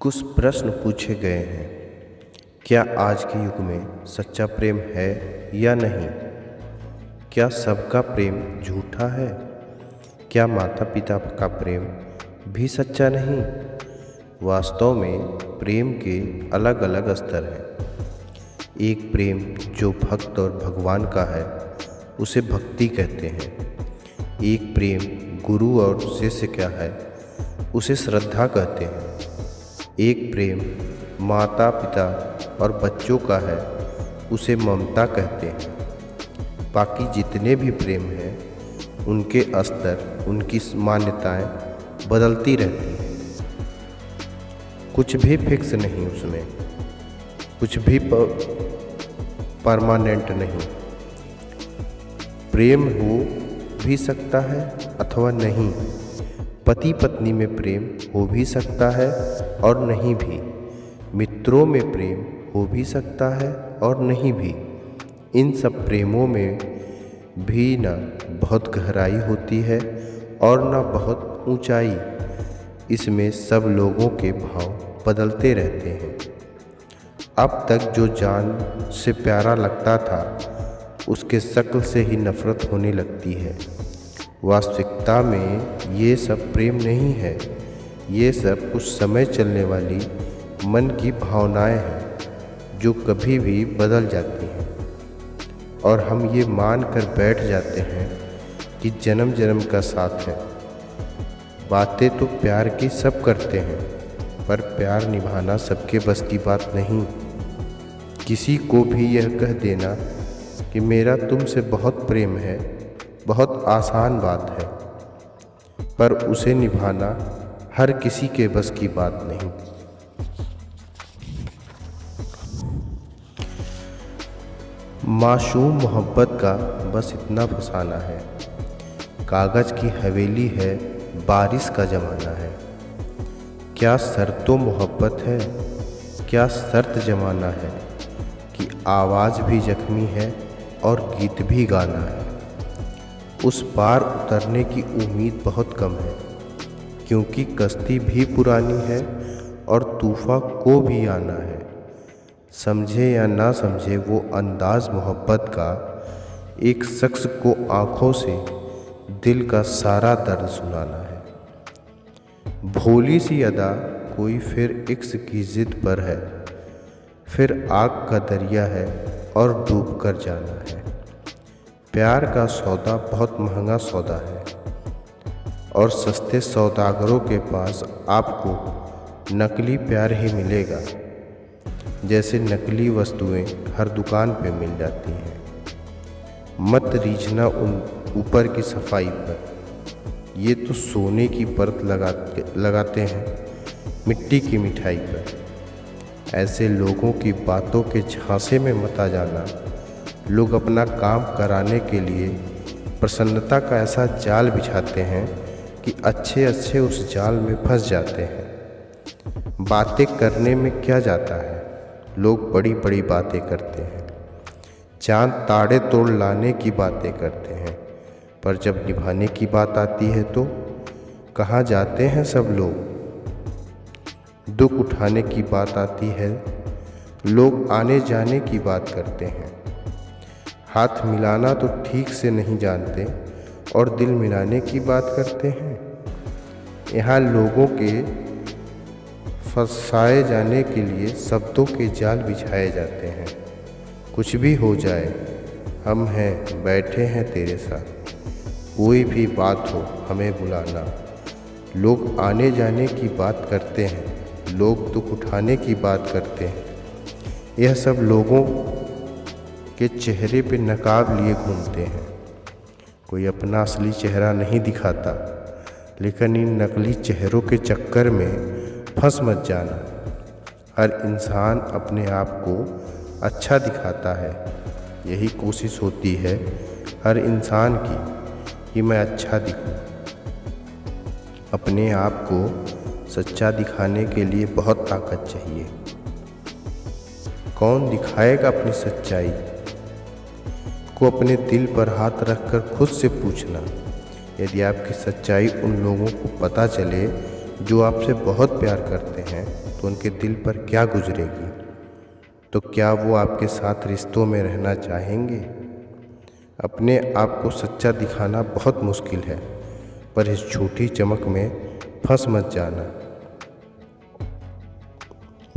कुछ प्रश्न पूछे गए हैं। क्या आज के युग में सच्चा प्रेम है या नहीं? क्या सबका प्रेम झूठा है? क्या माता पिता का प्रेम भी सच्चा नहीं? वास्तव में प्रेम के अलग अलग स्तर हैं। एक प्रेम जो भक्त और भगवान का है उसे भक्ति कहते हैं। एक प्रेम गुरु और शिष्य का है उसे श्रद्धा कहते हैं। एक प्रेम माता पिता और बच्चों का है उसे ममता कहते हैं। बाकी जितने भी प्रेम हैं उनके स्तर, उनकी मान्यताएं बदलती रहती हैं। कुछ भी फिक्स नहीं, उसमें कुछ भी परमानेंट नहीं। प्रेम हो भी सकता है अथवा नहीं। पति पत्नी में प्रेम हो भी सकता है और नहीं भी। मित्रों में प्रेम हो भी सकता है और नहीं भी। इन सब प्रेमों में भी न बहुत गहराई होती है और न बहुत ऊंचाई। इसमें सब लोगों के भाव बदलते रहते हैं। अब तक जो जान से प्यारा लगता था उसके शक्ल से ही नफरत होने लगती है। वास्तविकता में ये सब प्रेम नहीं है। ये सब कुछ समय चलने वाली मन की भावनाएं हैं जो कभी भी बदल जाती हैं और हम ये मान कर बैठ जाते हैं कि जन्म जन्म का साथ है। बातें तो प्यार की सब करते हैं पर प्यार निभाना सबके बस की बात नहीं। किसी को भी यह कह देना कि मेरा तुमसे बहुत प्रेम है बहुत आसान बात है, पर उसे निभाना हर किसी के बस की बात नहीं। मासूम मोहब्बत का बस इतना फसाना है। कागज की हवेली है, बारिश का ज़माना है। क्या शर्तों मोहब्बत है, क्या शर्त ज़माना है कि आवाज़ भी जख्मी है और गीत भी गाना है। उस पार उतरने की उम्मीद बहुत कम है क्योंकि कश्ती भी पुरानी है और तूफ़ान को भी आना है। समझे या ना समझे वो अंदाज़ मोहब्बत का एक शख्स को आँखों से दिल का सारा दर्द सुनाना है। भोली सी अदा कोई फिर इश्क की ज़िद पर है, फिर आग का दरिया है और डूब कर जाना है। प्यार का सौदा बहुत महंगा सौदा है और सस्ते सौदागरों के पास आपको नकली प्यार ही मिलेगा, जैसे नकली वस्तुएं हर दुकान पे मिल जाती हैं। मत रीझना उन ऊपर की सफाई पर, ये तो सोने की परत लगाते हैं मिट्टी की मिठाई पर। ऐसे लोगों की बातों के झांसे में मत आ जाना। लोग अपना काम कराने के लिए प्रसन्नता का ऐसा जाल बिछाते हैं कि अच्छे अच्छे उस जाल में फंस जाते हैं। बातें करने में क्या जाता है, लोग बड़ी बड़ी बातें करते हैं। चांद ताड़े तोड़ लाने की बातें करते हैं, पर जब निभाने की बात आती है तो कहाँ जाते हैं सब लोग। दुख उठाने की बात आती है, लोग आने जाने की बात करते हैं। हाथ मिलाना तो ठीक से नहीं जानते और दिल मिलाने की बात करते हैं। यहाँ लोगों के फंसाए जाने के लिए शब्दों के जाल बिछाए जाते हैं। कुछ भी हो जाए हम हैं, बैठे हैं तेरे साथ। कोई भी बात हो हमें बुलाना। लोग आने जाने की बात करते हैं, लोग दुख उठाने की बात करते हैं। यह सब लोगों के चेहरे पे नकाब लिए घूमते हैं। कोई अपना असली चेहरा नहीं दिखाता, लेकिन इन नकली चेहरों के चक्कर में फंस मत जाना। हर इंसान अपने आप को अच्छा दिखाता है। यही कोशिश होती है हर इंसान की कि मैं अच्छा दिखूं। अपने आप को सच्चा दिखाने के लिए बहुत ताकत चाहिए। कौन दिखाएगा अपनी सच्चाई को? अपने दिल पर हाथ रखकर खुद से पूछना। यदि आपकी सच्चाई उन लोगों को पता चले जो आपसे बहुत प्यार करते हैं तो उनके दिल पर क्या गुजरेगी? तो क्या वो आपके साथ रिश्तों में रहना चाहेंगे? अपने आप को सच्चा दिखाना बहुत मुश्किल है, पर इस झूठी चमक में फंस मत जाना।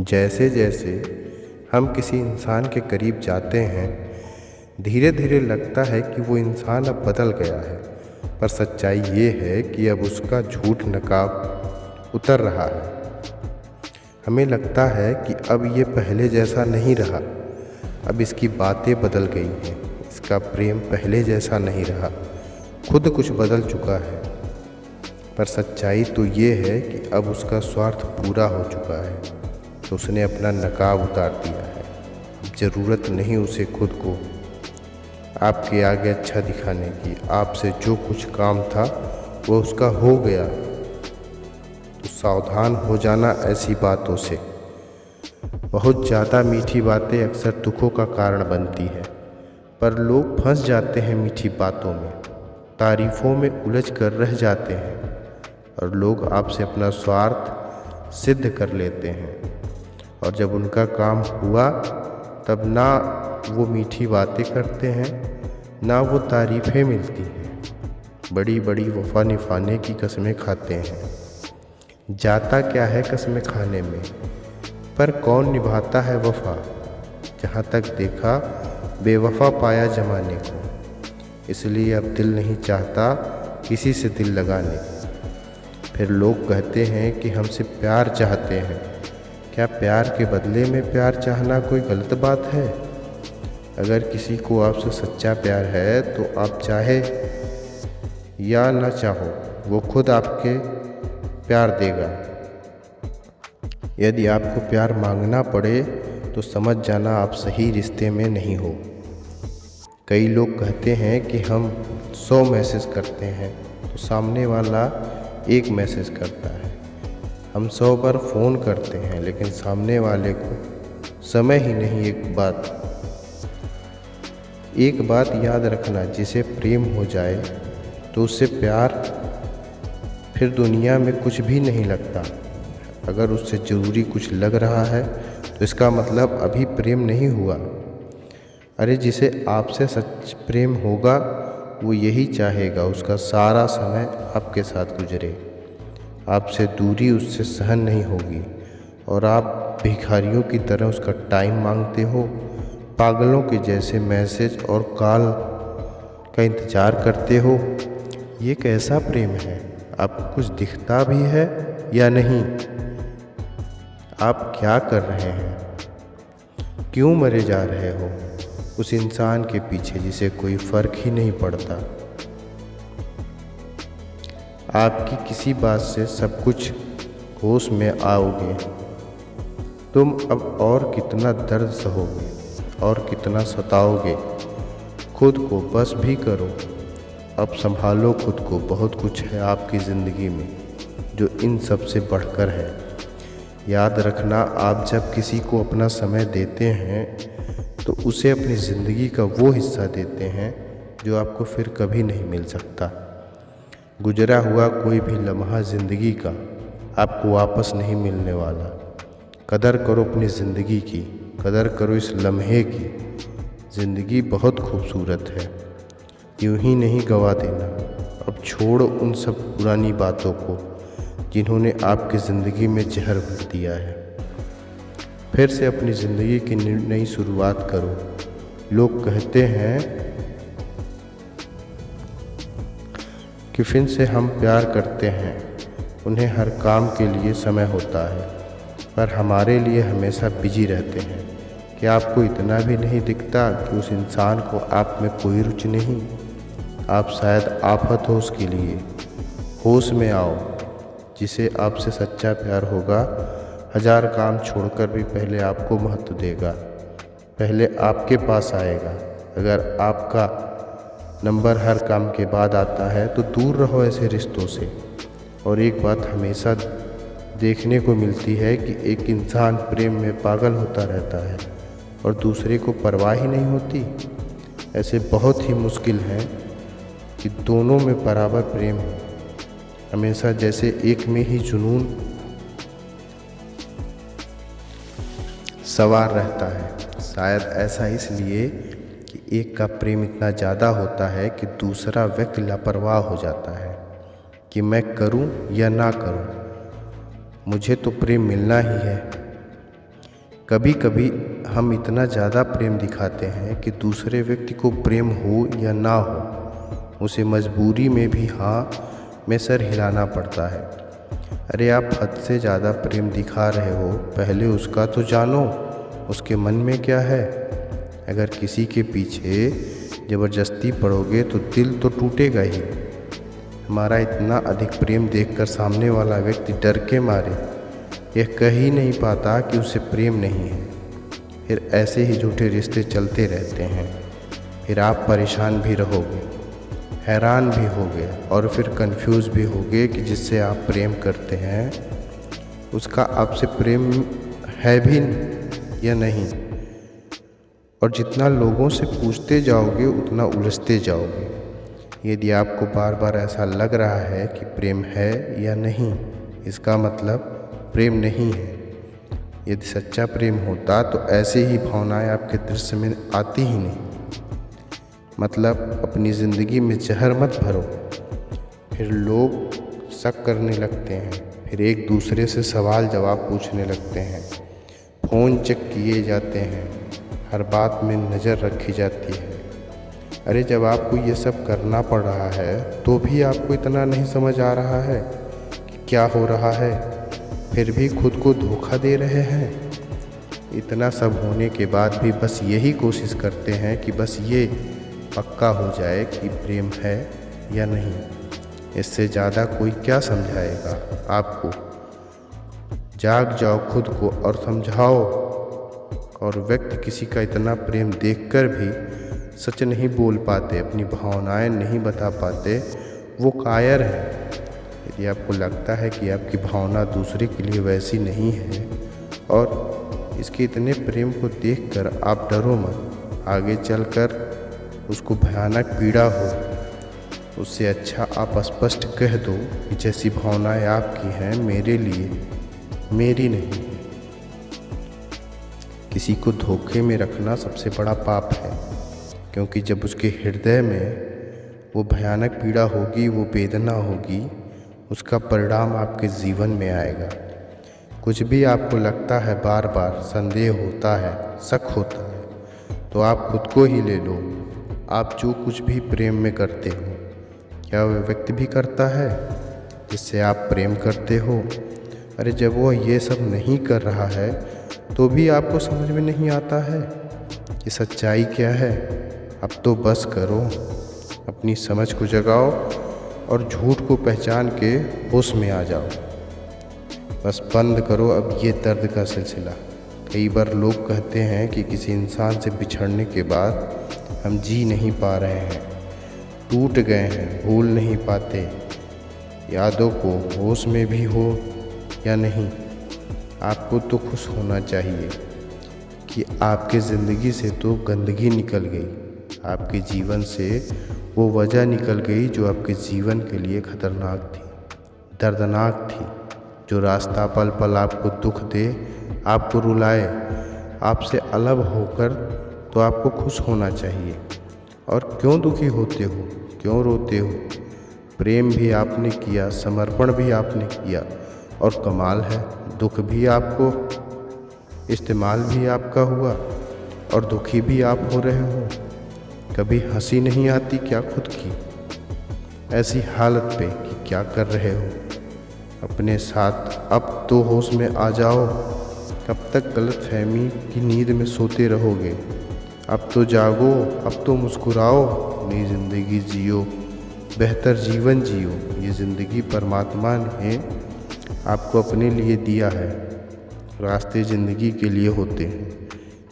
जैसे जैसे हम किसी इंसान के करीब जाते हैं, धीरे धीरे लगता है कि वो इंसान अब बदल गया है, पर सच्चाई ये है कि अब उसका झूठ नकाब उतर रहा है। हमें लगता है कि अब ये पहले जैसा नहीं रहा, अब इसकी बातें बदल गई हैं, इसका प्रेम पहले जैसा नहीं रहा, खुद कुछ बदल चुका है। पर सच्चाई तो ये है कि अब उसका स्वार्थ पूरा हो चुका है, तो उसने अपना नकाब उतार दिया है। अब ज़रूरत नहीं उसे खुद को आपके आगे अच्छा दिखाने की। आपसे जो कुछ काम था वो उसका हो गया, तो सावधान हो जाना ऐसी बातों से। बहुत ज़्यादा मीठी बातें अक्सर दुखों का कारण बनती है, पर लोग फंस जाते हैं मीठी बातों में, तारीफ़ों में उलझ कर रह जाते हैं, और लोग आपसे अपना स्वार्थ सिद्ध कर लेते हैं। और जब उनका काम हुआ तब ना वो मीठी बातें करते हैं, ना वो तारीफ़ें मिलती हैं, बड़ी बड़ी वफ़ा निभाने की कस्में खाते हैं। जाता क्या है कस्में खाने में, पर कौन निभाता है वफ़ा। जहाँ तक देखा बेवफ़ा पाया ज़माने को, इसलिए अब दिल नहीं चाहता किसी से दिल लगाने को। फिर लोग कहते हैं कि हमसे प्यार चाहते हैं। क्या प्यार के बदले में प्यार चाहना कोई गलत बात है? अगर किसी को आपसे सच्चा प्यार है तो आप चाहे या ना चाहो, वो खुद आपके प्यार देगा। यदि आपको प्यार मांगना पड़े तो समझ जाना आप सही रिश्ते में नहीं हो। कई लोग कहते हैं कि हम 100 मैसेज करते हैं तो सामने वाला 1 मैसेज करता है। हम 100 बार फ़ोन करते हैं लेकिन सामने वाले को समय ही नहीं। एक बात याद रखना, जिसे प्रेम हो जाए तो उससे प्यार फिर दुनिया में कुछ भी नहीं लगता। अगर उससे ज़रूरी कुछ लग रहा है तो इसका मतलब अभी प्रेम नहीं हुआ। अरे जिसे आपसे सच प्रेम होगा वो यही चाहेगा उसका सारा समय आपके साथ गुजरे। आपसे दूरी उससे सहन नहीं होगी और आप भिखारियों की तरह उसका टाइम मांगते हो, पागलों के जैसे मैसेज और कॉल का इंतज़ार करते हो। ये कैसा प्रेम है? आपको कुछ दिखता भी है या नहीं? आप क्या कर रहे हैं? क्यों मरे जा रहे हो उस इंसान के पीछे जिसे कोई फ़र्क ही नहीं पड़ता? आपकी किसी बात से सब कुछ होश में आओगे। तुम अब और कितना दर्द सहोगे और कितना सताओगे। खुद को बस भी करो, अब संभालो खुद को। बहुत कुछ है आपकी ज़िंदगी में जो इन सब से बढ़कर है। याद रखना, आप जब किसी को अपना समय देते हैं तो उसे अपनी ज़िंदगी का वो हिस्सा देते हैं जो आपको फिर कभी नहीं मिल सकता। गुजरा हुआ कोई भी लम्हा ज़िंदगी का आपको वापस नहीं मिलने वाला। कदर करो अपनी ज़िंदगी की, कदर करो इस लम्हे की। ज़िंदगी बहुत खूबसूरत है, यूं ही नहीं गवा देना। अब छोड़ो उन सब पुरानी बातों को जिन्होंने आपकी ज़िंदगी में जहर भर दिया है। फिर से अपनी ज़िंदगी की नई शुरुआत करो। लोग कहते हैं कि फिर से हम प्यार करते हैं, उन्हें हर काम के लिए समय होता है, पर हमारे लिए हमेशा बिजी रहते हैं। क्या आपको इतना भी नहीं दिखता कि उस इंसान को आप में कोई रुचि नहीं? आप शायद आफत हो उसके लिए। होश में आओ। जिसे आपसे सच्चा प्यार होगा 1000 काम छोड़कर भी पहले आपको महत्व देगा, पहले आपके पास आएगा। अगर आपका नंबर हर काम के बाद आता है तो दूर रहो ऐसे रिश्तों से। और एक बात हमेशा देखने को मिलती है कि एक इंसान प्रेम में पागल होता रहता है और दूसरे को परवाह ही नहीं होती। ऐसे बहुत ही मुश्किल है कि दोनों में बराबर प्रेम हो। हमेशा जैसे एक में ही जुनून सवार रहता है। शायद ऐसा इसलिए कि एक का प्रेम इतना ज़्यादा होता है कि दूसरा व्यक्ति लापरवाह हो जाता है कि मैं करूं या ना करूं, मुझे तो प्रेम मिलना ही है। कभी कभी हम इतना ज़्यादा प्रेम दिखाते हैं कि दूसरे व्यक्ति को प्रेम हो या ना हो, उसे मजबूरी में भी हाँ में सर हिलाना पड़ता है। अरे आप हद से ज़्यादा प्रेम दिखा रहे हो, पहले उसका तो जानो, उसके मन में क्या है। अगर किसी के पीछे ज़बरदस्ती पड़ोगे तो दिल तो टूटेगा ही। हमारा इतना अधिक प्रेम देखकर सामने वाला व्यक्ति डर के मारे यह कह ही नहीं पाता कि उसे प्रेम नहीं है। फिर ऐसे ही झूठे रिश्ते चलते रहते हैं। फिर आप परेशान भी रहोगे, हैरान भी होगे और फिर कंफ्यूज भी होगे कि जिससे आप प्रेम करते हैं उसका आपसे प्रेम है भी या नहीं। और जितना लोगों से पूछते जाओगे उतना उलझते जाओगे। यदि आपको बार बार ऐसा लग रहा है कि प्रेम है या नहीं, इसका मतलब प्रेम नहीं है। यदि सच्चा प्रेम होता तो ऐसे ही भावनाएं आपके दृश्य में आती ही नहीं। मतलब अपनी ज़िंदगी में जहर मत भरो। फिर लोग शक करने लगते हैं, फिर एक दूसरे से सवाल जवाब पूछने लगते हैं, फ़ोन चेक किए जाते हैं, हर बात में नज़र रखी जाती है। अरे जब आपको ये सब करना पड़ रहा है तो भी आपको इतना नहीं समझ आ रहा है कि क्या हो रहा है, फिर भी खुद को धोखा दे रहे हैं। इतना सब होने के बाद भी बस यही कोशिश करते हैं कि बस ये पक्का हो जाए कि प्रेम है या नहीं। इससे ज़्यादा कोई क्या समझाएगा आपको। जाग जाओ खुद को और समझाओ। और व्यक्ति किसी का इतना प्रेम देखकर भी सच नहीं बोल पाते, अपनी भावनाएं नहीं बता पाते, वो कायर है। यदि आपको लगता है कि आपकी भावना दूसरे के लिए वैसी नहीं है और इसके इतने प्रेम को देखकर आप डरो मत। आगे चलकर उसको भयानक पीड़ा हो, उससे अच्छा आप स्पष्ट कह दो कि जैसी भावनाएं आपकी हैं मेरे लिए मेरी नहीं है। किसी को धोखे में रखना सबसे बड़ा पाप है, क्योंकि जब उसके हृदय में वो भयानक पीड़ा होगी, वो वेदना होगी, उसका परिणाम आपके जीवन में आएगा। कुछ भी आपको लगता है, बार बार संदेह होता है, शक होता है, तो आप खुद को ही ले लो। आप जो कुछ भी प्रेम में करते हो, क्या वह व्यक्ति भी करता है जिससे आप प्रेम करते हो? अरे जब वो ये सब नहीं कर रहा है तो भी आपको समझ में नहीं आता है कि सच्चाई क्या है। अब तो बस करो, अपनी समझ को जगाओ और झूठ को पहचान के होश में आ जाओ। बस बंद करो अब ये दर्द का सिलसिला। कई बार लोग कहते हैं कि किसी इंसान से बिछड़ने के बाद हम जी नहीं पा रहे हैं, टूट गए हैं, भूल नहीं पाते। यादों को होश में भी हो या नहीं, आपको तो खुश होना चाहिए कि आपके ज़िंदगी से तो गंदगी निकल गई, आपके जीवन से वो वजह निकल गई जो आपके जीवन के लिए खतरनाक थी, दर्दनाक थी, जो रास्ता पल पल आपको दुख दे, आपको रुलाए। आपसे अलग होकर तो आपको खुश होना चाहिए। और क्यों दुखी होते हो, क्यों रोते हो? प्रेम भी आपने किया, समर्पण भी आपने किया, और कमाल है दुख भी आपको, इस्तेमाल भी आपका हुआ और दुखी भी आप हो रहे हो। कभी हंसी नहीं आती क्या खुद की ऐसी हालत पे कि क्या कर रहे हो अपने साथ? अब तो होश में आ जाओ। कब तक गलतफहमी की नींद में सोते रहोगे? अब तो जागो, अब तो मुस्कुराओ, नई ज़िंदगी जियो, बेहतर जीवन जियो। ये ज़िंदगी परमात्मा ने आपको अपने लिए दिया है। रास्ते ज़िंदगी के लिए होते हैं,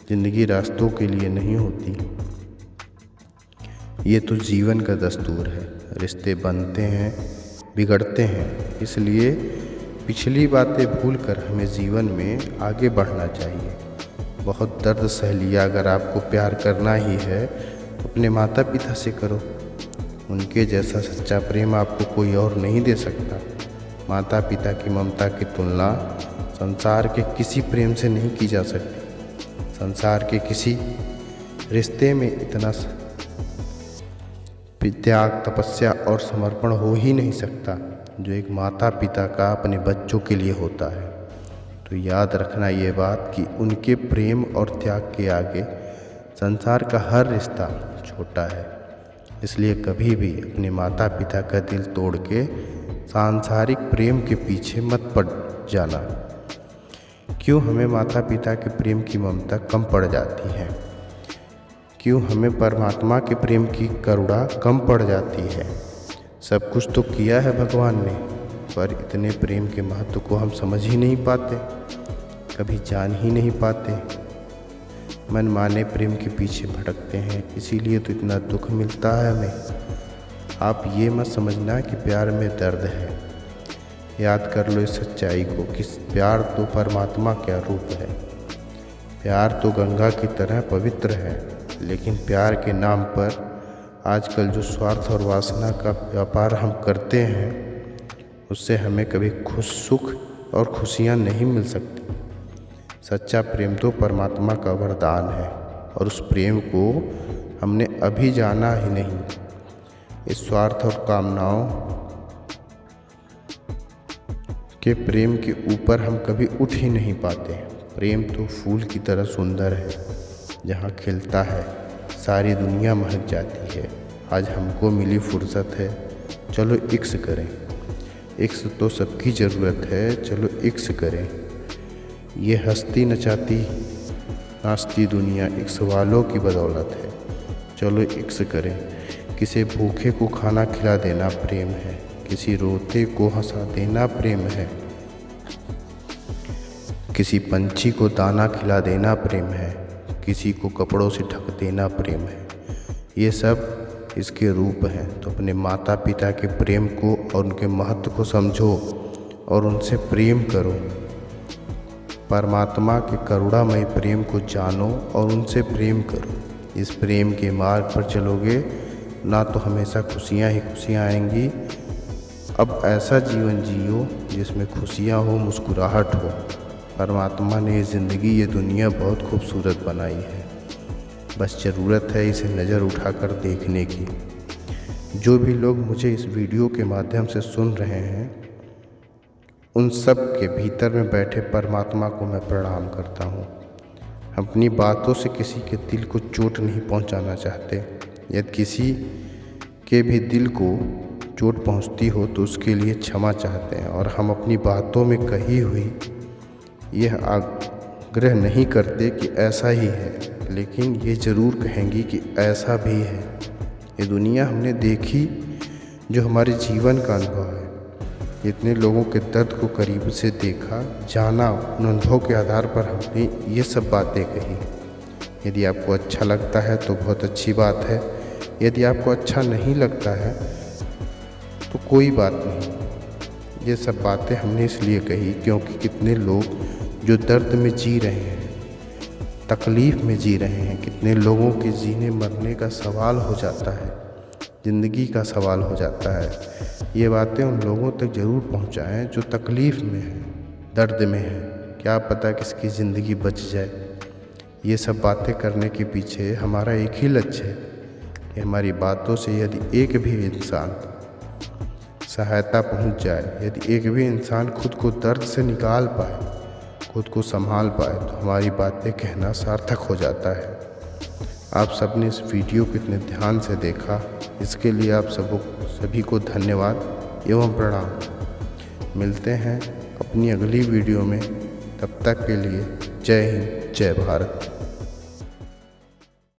ज़िंदगी रास्तों के लिए नहीं होती। ये तो जीवन का दस्तूर है। रिश्ते बनते हैं, बिगड़ते हैं, इसलिए पिछली बातें भूलकर हमें जीवन में आगे बढ़ना चाहिए। बहुत दर्द सह लिया, अगर आपको प्यार करना ही है अपने माता पिता से करो, उनके जैसा सच्चा प्रेम आपको कोई और नहीं दे सकता। माता पिता की ममता की तुलना संसार के किसी प्रेम से नहीं की जा सकती। संसार के किसी रिश्ते में इतना त्याग, तपस्या और समर्पण हो ही नहीं सकता जो एक माता पिता का अपने बच्चों के लिए होता है। तो याद रखना ये बात कि उनके प्रेम और त्याग के आगे संसार का हर रिश्ता छोटा है। इसलिए कभी भी अपने माता पिता का दिल तोड़ के सांसारिक प्रेम के पीछे मत पड़ जाना। क्यों हमें माता पिता के प्रेम की ममता कम पड़ जाती है? क्यों हमें परमात्मा के प्रेम की करुणा कम पड़ जाती है? सब कुछ तो किया है भगवान ने, पर इतने प्रेम के महत्व को हम समझ ही नहीं पाते, कभी जान ही नहीं पाते। मनमाने प्रेम के पीछे भटकते हैं, इसीलिए तो इतना दुख मिलता है हमें। आप ये मत समझना कि प्यार में दर्द है। याद कर लो इस सच्चाई को कि प्यार तो परमात्मा का रूप है। प्यार तो गंगा की तरह पवित्र है, लेकिन प्यार के नाम पर आजकल जो स्वार्थ और वासना का व्यापार हम करते हैं, उससे हमें कभी सुख और खुशियाँ नहीं मिल सकती। सच्चा प्रेम तो परमात्मा का वरदान है, और उस प्रेम को हमने अभी जाना ही नहीं। इस स्वार्थ और कामनाओं के प्रेम के ऊपर हम कभी उठ ही नहीं पाते। प्रेम तो फूल की तरह सुंदर है, जहाँ खिलता है सारी दुनिया महक जाती है। आज हमको मिली फुर्सत है, चलो इक्स करें। इक्स तो सबकी ज़रूरत है, चलो इक्स करें। ये हस्ती नचाती नाचती दुनिया इक्स वालों की बदौलत है, चलो इक्स करें। किसी भूखे को खाना खिला देना प्रेम है, किसी रोते को हंसा देना प्रेम है, किसी पंछी को दाना खिला देना प्रेम है, किसी को कपड़ों से ढक देना प्रेम है। ये सब इसके रूप हैं। तो अपने माता पिता के प्रेम को और उनके महत्व को समझो और उनसे प्रेम करो। परमात्मा के करुणामय प्रेम को जानो और उनसे प्रेम करो। इस प्रेम के मार्ग पर चलोगे ना तो हमेशा खुशियाँ ही खुशियाँ आएंगी। अब ऐसा जीवन जियो जिसमें खुशियाँ हो, मुस्कुराहट हो। परमात्मा ने ये ज़िंदगी, ये दुनिया बहुत खूबसूरत बनाई है, बस ज़रूरत है इसे नज़र उठाकर देखने की। जो भी लोग मुझे इस वीडियो के माध्यम से सुन रहे हैं, उन सब के भीतर में बैठे परमात्मा को मैं प्रणाम करता हूँ। अपनी बातों से किसी के दिल को चोट नहीं पहुँचाना चाहते। यदि किसी के भी दिल को चोट पहुँचती हो तो उसके लिए क्षमा चाहते हैं, और हम अपनी बातों में कही हुई यह आग्रह नहीं करते कि ऐसा ही है, लेकिन ये ज़रूर कहेंगी कि ऐसा भी है। ये दुनिया हमने देखी जो हमारे जीवन का अनुभव है। इतने लोगों के दर्द को करीब से देखा, जाना, उन अनुभव के आधार पर हमने ये सब बातें कही। यदि आपको अच्छा लगता है तो बहुत अच्छी बात है, यदि आपको अच्छा नहीं लगता है तो कोई बात नहीं। ये सब बातें हमने इसलिए कही क्योंकि कितने लोग जो दर्द में जी रहे हैं, तकलीफ़ में जी रहे हैं, कितने लोगों के जीने मरने का सवाल हो जाता है, ज़िंदगी का सवाल हो जाता है। ये बातें उन लोगों तक ज़रूर पहुंचाएं जो तकलीफ़ में हैं, दर्द में हैं। क्या पता किसकी ज़िंदगी बच जाए। ये सब बातें करने के पीछे हमारा एक ही लक्ष्य है कि हमारी बातों से यदि एक भी इंसान सहायता पहुंच जाए, यदि एक भी इंसान खुद को दर्द से निकाल पाए, खुद को संभाल पाए, तो हमारी बातें कहना सार्थक हो जाता है। आप सबने इस वीडियो को इतने ध्यान से देखा, इसके लिए आप सभी को धन्यवाद एवं प्रणाम। मिलते हैं अपनी अगली वीडियो में, तब तक के लिए जय हिंद, जय भारत।